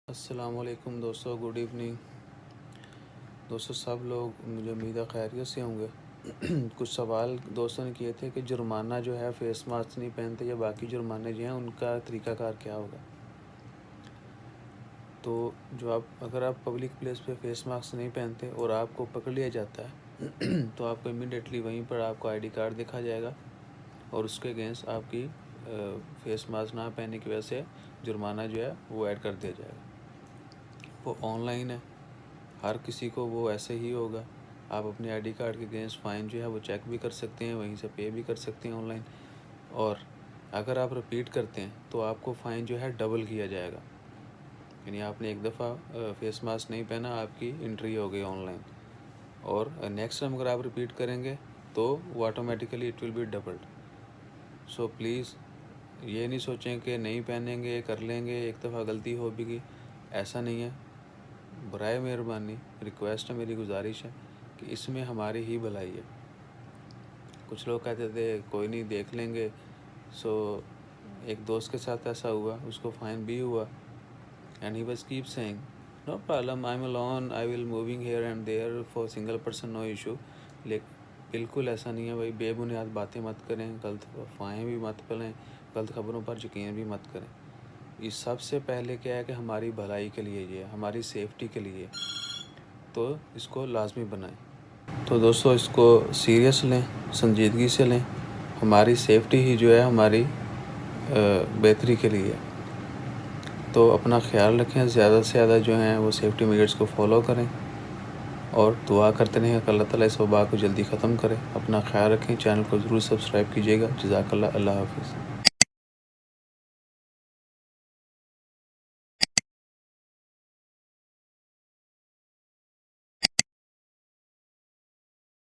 السلام علیکم دوستو، گڈ ایوننگ دوستو. سب لوگ مجھے امید ہے خیریت سے ہوں گے. کچھ سوال دوستوں نے کیے تھے کہ جرمانہ جو ہے فیس ماسک نہیں پہنتے یا باقی جرمانے جو ہیں ان کا طریقہ کار کیا ہوگا. تو اگر آپ پبلک پلیس پہ فیس ماسک نہیں پہنتے اور آپ کو پکڑ لیا جاتا ہے تو آپ کو امیڈیٹلی وہیں پر آپ کو آئی ڈی کارڈ دکھا جائے گا اور اس کے اگینسٹ آپ کی فیس ماسک نہ پہننے کی وجہ سے جرمانہ جو ہے وہ ایڈ کر دیا جائے گا. وہ آن لائن ہے، ہر کسی کو وہ ایسے ہی ہوگا. آپ اپنے آئی ڈی کارڈ کے اگینسٹ فائن جو ہے وہ چیک بھی کر سکتے ہیں، وہیں سے پے بھی کر سکتے ہیں آن لائن. اور اگر آپ رپیٹ کرتے ہیں تو آپ کو فائن جو ہے ڈبل کیا جائے گا. یعنی آپ نے ایک دفعہ فیس ماسک نہیں پہنا، آپ کی انٹری ہو گئی آن لائن، اور نیکسٹ ٹائم اگر آپ رپیٹ کریں گے تو وہ automatically it will be doubled. So please یہ نہیں سوچیں کہ نہیں پہنیں گے کر لیں گے، ایک دفعہ غلطی ہو بھی گئی، ایسا نہیں ہے. برائے مہربانی ریکویسٹ ہے، میری گزارش ہے کہ اس میں ہماری ہی بھلائی ہے. کچھ لوگ کہتے تھے کوئی نہیں دیکھ لیں گے. سو ایک دوست کے ساتھ ایسا ہوا، اس کو فائن بھی ہوا and he was keep saying no problem, I am alone, I will moving here and there for single person, no issue. لیکن بالکل ایسا نہیں ہے بھائی. بے بنیاد باتیں مت کریں، غلط افواہیں بھی مت پھیلیں، غلط خبروں پر یقین بھی مت کریں. یہ سب سے پہلے کیا ہے کہ ہماری بھلائی کے لیے، یہ ہماری سیفٹی کے لیے، تو اس کو لازمی بنائیں. تو دوستو اس کو سیریس لیں، سنجیدگی سے لیں. ہماری سیفٹی ہی جو ہے ہماری بہتری کے لیے. تو اپنا خیال رکھیں، زیادہ سے زیادہ جو ہیں وہ سیفٹی میجرز کو فالو کریں اور دعا کرتے رہیں کہ اللہ تعالیٰ اس وبا کو جلدی ختم کرے. اپنا خیال رکھیں، چینل کو ضرور سبسکرائب کیجیے گا. جزاک اللہ. اللہ حافظ.